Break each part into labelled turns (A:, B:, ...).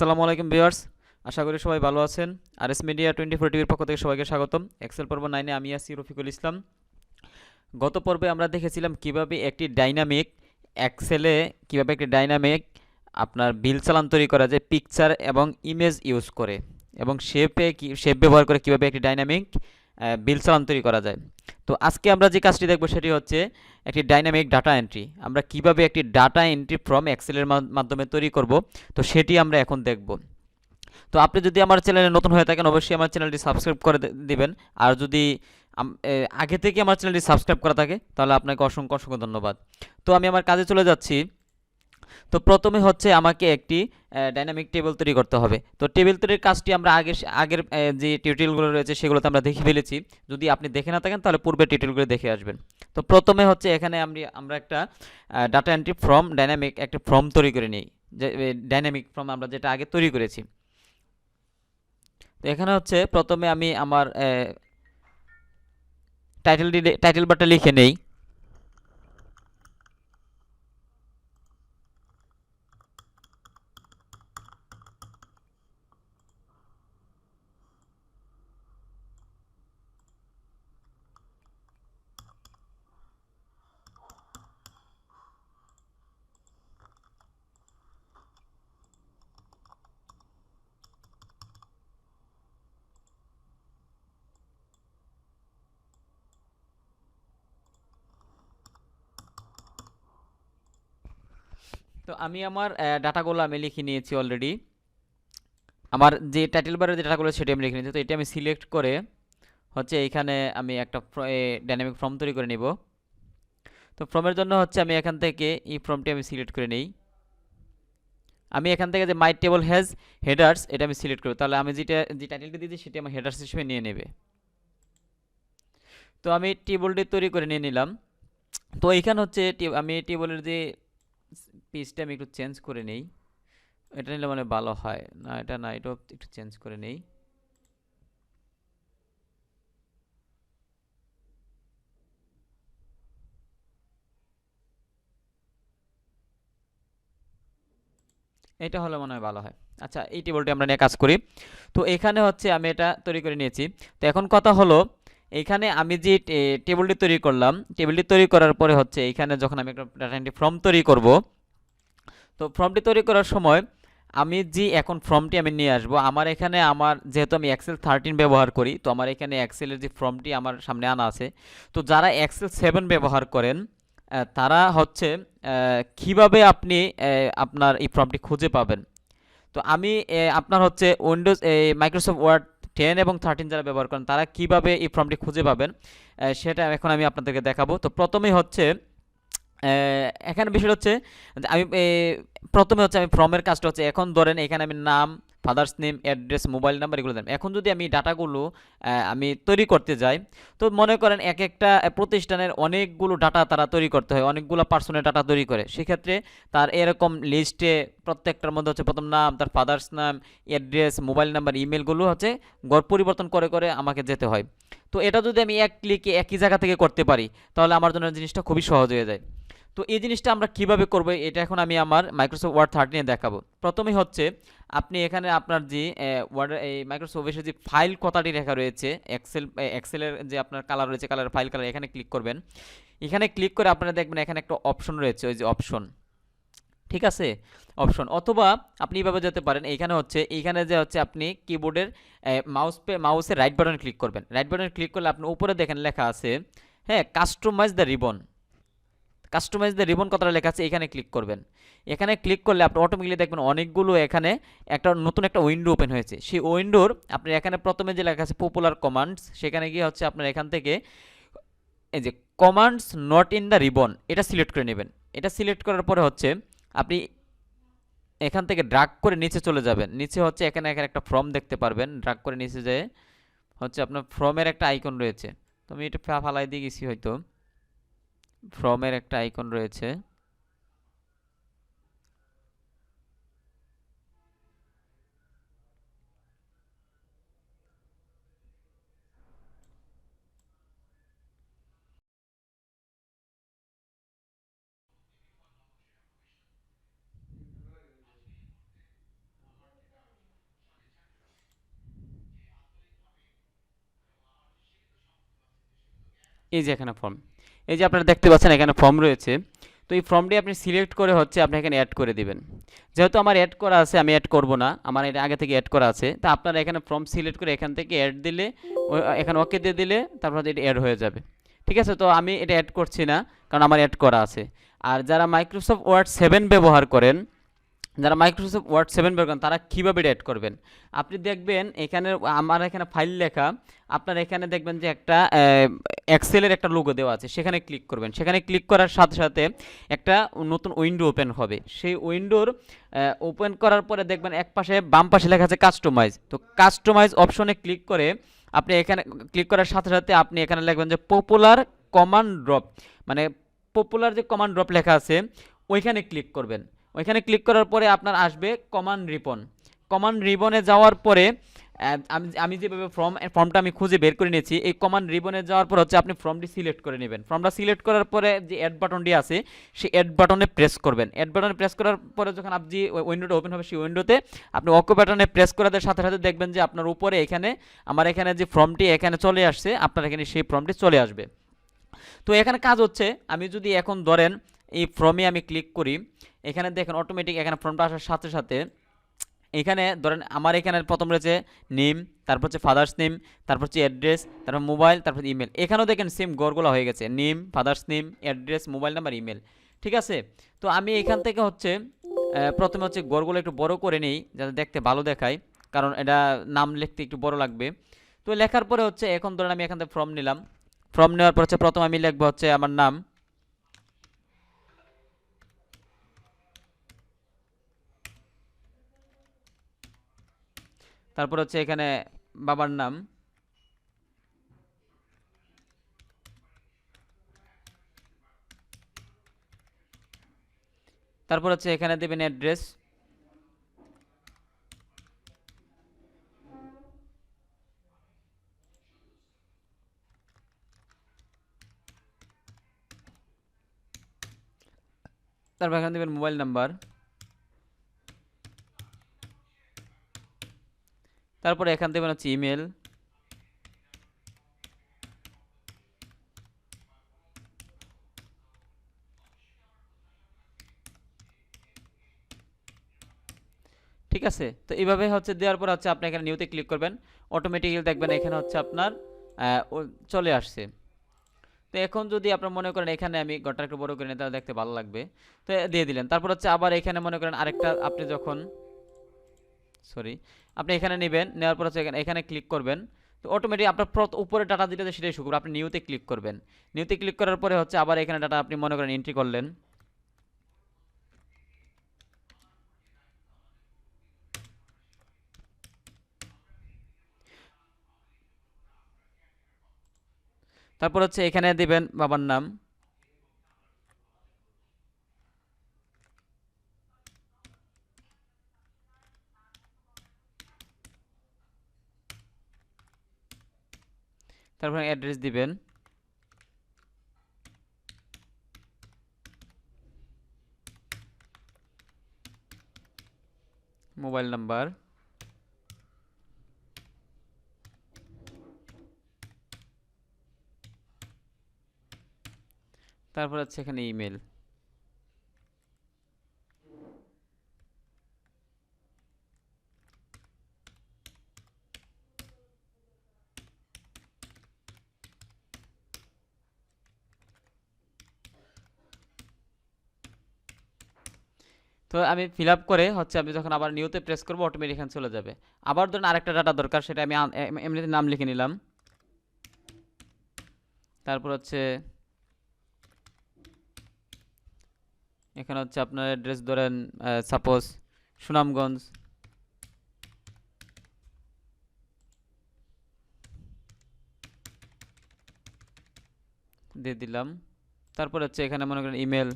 A: আসসালামু আলাইকুম ভিউয়ার্স, আশা করি সবাই ভালো আছেন। আরএস মিডিয়া 24 টিভির পক্ষ থেকে সবাইকে স্বাগতম। এক্সেল পর্ব 9-এ আমি আছি রফিকুল ইসলাম। গত পর্বে আমরা দেখেছিলাম কিভাবে একটি ডাইনামিক এক্সেলে আপনার বিল চালান তৈরি করা যায় পিকচার এবং ইমেজ ইউজ করে, এবং শেপ ব্যবহার করে কিভাবে একটি ডাইনামিক বিল চালান তৈরি করা যায়। তো আজকে আমরা যে কাজটি দেখব সেটি হচ্ছে একটি ডাইনামিক ডাটা এন্ট্রি। আমরা কিভাবে একটি ডাটা এন্ট্রি ফ্রম এক্সেলের মাধ্যমে তৈরি করব, তো সেটি আমরা এখন দেখব। তো আপনি যদি আমার চ্যানেলে নতুন হয়ে থাকেন অবশ্যই আমার চ্যানেলটি সাবস্ক্রাইব করে দিবেন। আর যদি আগে থেকে আমার চ্যানেলটি সাবস্ক্রাইব করা থাকে তাহলে আপনাকে অসংখ্য অসংখ্য ধন্যবাদ। তো আমি আমার কাজে চলে যাচ্ছি। তো প্রথমে হচ্ছে আমাকে একটি ডাইনামিক টেবিল তৈরি করতে হবে। তো টেবিল তৈরির কাজটি আমরা আগের যে টিউটোরিয়ালগুলো রয়েছে সেগুলোতে আমরা দেখে ফেলেছি। যদি আপনি দেখে না থাকেন তাহলে পূর্বের টিউটোরিয়ালগুলো দেখে আসবেন। তো প্রথমে হচ্ছে এখানে আমরা একটা ডাটা এন্ট্রি ফ্রম ডাইনামিক একটা ফর্ম তৈরি করে নিই, যে ডাইনামিক ফর্ম আমরা যেটা আগে তৈরি করেছি। তো এখানে হচ্ছে প্রথমে আমি আমার টাইটেল বারটা লিখে নেই। তো আমি আমার ডাটাগুলো আমি লিখে নিয়েছি অলরেডি। আমার যে টাইটেল বারের যে ডাটাগুলো সেটা আমি লিখে নিয়েছি। তো এটা আমি সিলেক্ট করে হচ্ছে এইখানে আমি একটা ডাইনামিক ফর্ম তৈরি করে নিব। তো ফর্মের জন্য হচ্ছে আমি এখান থেকে এই ফর্মটি আমি সিলেক্ট করে নেই। আমি এখান থেকে যে মাই টেবল হ্যাজ হেডার্স এটা আমি সিলেক্ট করব, তাহলে আমি যে টাইটেলটি দিয়েছি সেটি আমার হেডার্স হিসেবে নিয়ে নেবে। তো আমি টেবলটি তৈরি করে নিয়ে নিলাম। তো এইখানে হচ্ছে আমি টেবলের যে পেজটা আমি একটু চেঞ্জ করে নেই। এটা নিলে মানে ভালো হয় না, এটা না, এটাও একটু চেঞ্জ করে নেই। এটা হলে মনে হয় ভালো হয়। আচ্ছা, এই টেবিলটি আমরা নিয়ে কাজ করি। তো এখানে হচ্ছে আমি এটা তৈরি করে নিয়েছি। তো এখন কথা হলো, এইখানে আমি যে টেবিলটি তৈরি করলাম, টেবিলটি তৈরি করার পরে হচ্ছে এইখানে যখন আমি একটা ডাটা এন্ট্রি ফর্ম তৈরি করব, তো ফর্মটি তৈরি করার সময় আমি যে এখন ফর্মটি আমি নিয়ে আসব, আমার এখানে যেহেতু আমি এক্সেল 13 ব্যবহার করি, তো আমার এখানে এক্সেলের যে ফর্মটি আমার সামনে আনা আছে। তো যারা এক্সেল 7 ব্যবহার করেন তারা হচ্ছে কিভাবে আপনি আপনার এই ফর্মটি খুঁজে পাবেন। তো আমি আপনার হচ্ছে উইন্ডোজ মাইক্রোসফট ওয়ার্ড 10 এবং 13 যারা ব্যবহার করেন তারা কিভাবে এই ফর্মটি খুঁজে পাবেন সেটা এখন আমি আপনাদেরকে দেখাবো। তো প্রথমেই হচ্ছে এখানে বিষয় হচ্ছে যে প্রথমে হচ্ছে আমি ফর্মের কাজটা হচ্ছে, এখন ধরেন এখানে আমি নাম, father's name, address, mobile number এগুলো দিলাম। এখন যদি আমি ডাটাগুলো আমি তৈরি করতে যাই, তো মনে করেন এক একটা প্রতিষ্ঠানের অনেকগুলো ডাটা তারা তৈরি করতে হয়, অনেকগুলো পার্সোনাল ডাটা তৈরি করে। সেক্ষেত্রে তার এরকম লিস্টে প্রত্যেকটার মধ্যে হচ্ছে প্রথম নাম, তার ফাদার্স নাম, অ্যাড্রেস, মোবাইল নাম্বার, ইমেলগুলো হচ্ছে গড় পরিবর্তন করে করে আমাকে যেতে হয়। তো এটা যদি আমি এক ক্লিকে একই জায়গা থেকে করতে পারি তাহলে আমার জন্য জিনিসটা খুবই সহজ হয়ে যায়। তো এই জিনিসটা আমরা কিভাবে করব এটা এখন আমি আমার মাইক্রোসফট ওয়ার্ড 13 দেখাবো। প্রথমেই হচ্ছে আপনি এখানে আপনার যে ওয়ার্ড এই মাইক্রোসফট অফিসের যে ফাইল কথাটি লেখা রয়েছে, এক্সেলের যে আপনার কালার রয়েছে, ফাইল কালার, এখানে ক্লিক করবেন। এখানে ক্লিক করে আপনারা দেখবেন এখানে একটা অপশন রয়েছে, ওই যে অপশন, ঠিক আছে, অপশন। অথবা আপনি এইভাবে যেতে পারেন, এইখানে যে হচ্ছে আপনি কিবোর্ডের মাউসের রাইট বাটন ক্লিক করবেন। রাইট বাটন ক্লিক করলে আপনি উপরে দেখেন লেখা আছে, হ্যাঁ, customize the ribbon. Customize the ribbon কথাটা লেখা আছে, এখানে ক্লিক করবেন। এখানে ক্লিক করলে আপনি অটোমেটিক্যালি দেখবেন অনেকগুলো এখানে নতুন একটা উইন্ডো ওপেন হয়েছে। সেই উইন্ডোর আপনি এখানে প্রথমে যে লেখা আছে পপুলার কমান্ডস, সেখানে গিয়ে হচ্ছে আপনার এখান থেকে এই যে commands not in the ribbon এটা সিলেক্ট করে নেবেন। এটা সিলেক্ট করার পরে হচ্ছে আপনি এখান থেকে ড্রাগ করে নিচে চলে যাবেন। নিচে হচ্ছে এখানে এখানে একটা ফর্ম দেখতে পারবেন, ড্রাগ করে নিচে যেয়ে হচ্ছে আপনার ফর্মের একটা আইকন রয়েছে। তো আমি এটা ফালাই দিয়ে গেছি, হয়তো ফর্মের একটা আইকন রয়েছে। এই যে এখানে ফর্ম, এই যে আপনারা দেখতে পাচ্ছেন এখানে ফর্ম রয়েছে। তো এই ফর্মটি আপনি সিলেক্ট করে হচ্ছে আপনি এখানে অ্যাড করে দিবেন। যেহেতু আমার অ্যাড করা আছে আমি অ্যাড করব না, আমার এটা আগে থেকে অ্যাড করা আছে। তা আপনারা এখানে ফর্ম সিলেক্ট করে এখান থেকে অ্যাড দিলে এখানে ওকে দিয়ে দিলে তারপর এটা অ্যাড হয়ে যাবে। ঠিক আছে, তো আমি এটা অ্যাড করছি না কারণ আমার অ্যাড করা আছে। আর যারা মাইক্রোসফট ওয়ার্ড 7 ব্যবহার করেন, তারা কীভাবে এটা অ্যাড করবেন, আপনি দেখবেন এখানে আমার এখানে ফাইল লেখা, আপনার এখানে দেখবেন যে একটা এক্সেলের একটা লোগো দেওয়া আছে, সেখানে ক্লিক করবেন। সেখানে ক্লিক করার সাথে সাথে একটা নতুন উইন্ডো ওপেন হবে। সেই উইন্ডোর ওপেন করার পরে দেখবেন এক পাশে বাম পাশে লেখা আছে কাস্টমাইজ। তো কাস্টমাইজ অপশনে ক্লিক করে আপনি এখানে ক্লিক করার সাথে সাথে আপনি এখানে লিখবেন যে পপুলার কমান্ড ড্রপ, মানে পপুলার যে কমান্ড ড্রপ লেখা আছে ওইখানে ক্লিক করবেন। ওইখানে ক্লিক করার পরে আপনার আসবে কমান্ড রিবন। কমান্ড রিবনে যাওয়ার পরে আমি যেভাবে ফর্মটা আমি খুঁজে বের করে নিয়েছি, এই কমান্ড রিবনে যাওয়ার পর হচ্ছে আপনি ফর্মটি সিলেক্ট করে নেবেন। ফর্মটা সিলেক্ট করার পরে যে অ্যাড বাটনটি আছে সেই অ্যাড বাটনে প্রেস করবেন। অ্যাড বাটনে প্রেস করার পরে যখন আপনি উইন্ডোটা ওপেন হবে সেই উইন্ডোতে আপনি ওকে বাটনে প্রেস করার সাথে সাথে দেখবেন যে আপনার উপরে এখানে আমার এখানে যে ফর্মটি এখানে চলে আসছে, আপনার এখানে সেই ফর্মটি চলে আসবে। তো এখানে কাজ হচ্ছে, আমি যদি এখন ধরেন এই ফর্মে আমি ক্লিক করি, এখানে দেখেন অটোমেটিক এখানে ফর্মটা আসার সাথে সাথে এখানে ধরেন আমার এখানে প্রথম রয়েছে নেম, তারপর হচ্ছে ফাদার্স নেম, তারপর হচ্ছে অ্যাড্রেস, তারপর মোবাইল, তারপর ইমেল। এখানেও দেখেন সেম গড়গুলো হয়ে গেছে, name, father's name, address, mobile number, email. ঠিক আছে, তো আমি এখান থেকে হচ্ছে প্রথমে হচ্ছে গড়গুলো একটু বড় করে নিই যাতে দেখতে ভালো দেখায়, কারণ এটা নাম লিখতে একটু বড় লাগবে। তো লেখার পরে হচ্ছে এখন ধরেন আমি এখান থেকে ফর্ম নিলাম। ফর্ম নেওয়ার পর হচ্ছে প্রথম আমি লিখবো হচ্ছে আমার নাম, তারপর হচ্ছে এখানে বাবার নাম, তারপর হচ্ছে এখানে দেবেন অ্যাড্রেস, তারপর এখানে দেবেন মোবাইল নাম্বার, তারপরে এখান দেবেন হচ্ছে ইমেল, ঠিক আছে। তো এইভাবে হচ্ছে দেওয়ার পর হচ্ছে আপনি এখানে নিউতে ক্লিক করবেন, অটোমেটিক্যালি দেখবেন এখানে হচ্ছে আপনার চলে আসছে। তো এখন যদি আপনার মনে করেন এখানে আমি ঘরটা একটু বড় করে নিই তাহলে দেখতে ভালো লাগবে, তো দিয়ে দিলেন। তারপর হচ্ছে আবার এখানে মনে করেন আরেকটা আপনি যখন আপনি এখানে নেবেন, নেওয়ার পর হচ্ছে এখানে ক্লিক করবেন। তো অটোমেটিক আপনার উপরে ডাটা যেটা সেটাই শুরু করবে, আপনি নিউতে ক্লিক করবেন। নিউতে ক্লিক করার পরে হচ্ছে আবার এখানে ডাটা আপনি মনে করেন এন্ট্রি করলেন। তারপর হচ্ছে এখানে দিবেন বাবার নাম, তারপর অ্যাড্রেস দিবেন, মোবাইল নাম্বার, তারপর হচ্ছে এখানে ইমেল। তো আমি ফিল আপ করে হচ্ছে আমি যখন আবার নিউতে প্রেস করবো অটোমেটিক এখানে চলে যাবে। আবার ধরুন আরেকটা ডাটা দরকার, সেটা আমি এমনিতে নাম লিখে নিলাম। তারপর হচ্ছে এখানে হচ্ছে আপনার অ্যাড্রেস ধরেন সাপোজ সুনামগঞ্জ, দিয়ে দিলাম। তারপর হচ্ছে এখানে মনে করেন ইমেল,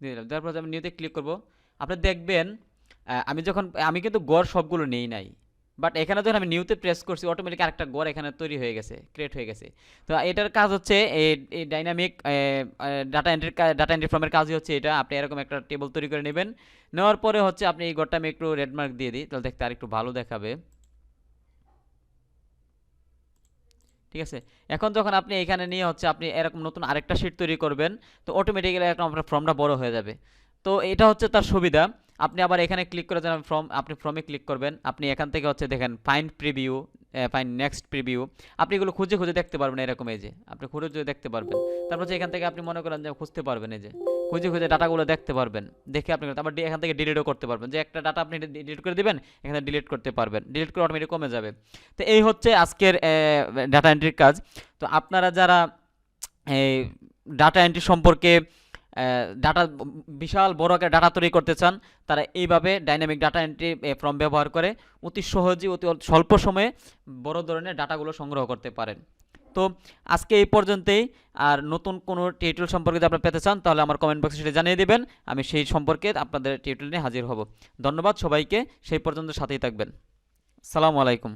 A: দিয়ে দিলাম। তারপর আমি নিউতে ক্লিক করব, আপনি দেখবেন আমি কিন্তু গড় সবগুলো নেই নাই, বাট এখানে যখন আমি নিউতে প্রেস করছি অটোমেটিক আরেকটা ঘর এখানে তৈরি হয়ে গেছে, ক্রিয়েট হয়ে গেছে। তো এটার কাজ হচ্ছে এই ডাইনামিক ডাটা এন্ট্রি ফর্মের কাজই হচ্ছে এটা। আপনি এরকম একটা টেবিল তৈরি করে নেবেন, নেওয়ার পরে হচ্ছে আপনি এই ঘরটা আমি একটু রেড মার্ক দিয়ে দিই, তাহলে দেখতে আর একটু ভালো দেখাবে। ঠিক আছে, এখন যখন আপনি এখানে নিয়ে হচ্ছে আপনি এরকম নতুন আরেকটা শিট তৈরি করবেন, তো অটোমেটিক্যালি এখন আপনার ফর্মটা বড় হয়ে যাবে। তো এটা হচ্ছে তার সুবিধা। আপনি আবার এখানে ক্লিক করে যেন আপনি ফর্মে ক্লিক করবেন, আপনি এখান থেকে হচ্ছে দেখেন find preview, find next preview, আপনি এগুলো খুঁজে খুঁজে দেখতে পারবেন। এরকম এই যে আপনি খুঁজে খুঁজে দেখতে পারবেন। তারপর হচ্ছে এখান থেকে আপনি মনে করেন যে খুঁজতে পারবেন, এই যে খুঁজে খুঁজে ডাটাগুলো দেখতে পারবেন, দেখে আপনি আবার এখান থেকে ডিলিটও করতে পারবেন। যে একটা ডাটা আপনি ডিলিট করে দিবেন, এখানে ডিলিট করতে পারবেন, ডিলিট করে অটোমেটিক কমে যাবে। তো এই হচ্ছে আজকের ডাটা এন্ট্রির কাজ। তো আপনারা যারা এই ডাটা এন্ট্রি সম্পর্কে ডাটা বিশাল বড় একটা ডাটা তৈরি করতে চান, তারা এইভাবে ডাইনামিক ডাটা এন্ট্রি ফর্ম ব্যবহার করে অতি সহজে অতি স্বল্প সময়ে বড় ধরনের ডাটাগুলো সংগ্রহ করতে পারেন। তো আজকে এই পর্যন্তই। আর নতুন কোনো টিউটোরিয়াল সম্পর্কে যদি আপনারা পেতে চান, তাহলে আমার কমেন্ট বক্সে সেটা জানিয়ে দেবেন, আমি সেই সম্পর্কে আপনাদের টিউটোরিয়াল নিয়ে হাজির হব। ধন্যবাদ সবাইকে, সেই পর্যন্ত সাথেই থাকবেন। সালামু আলাইকুম।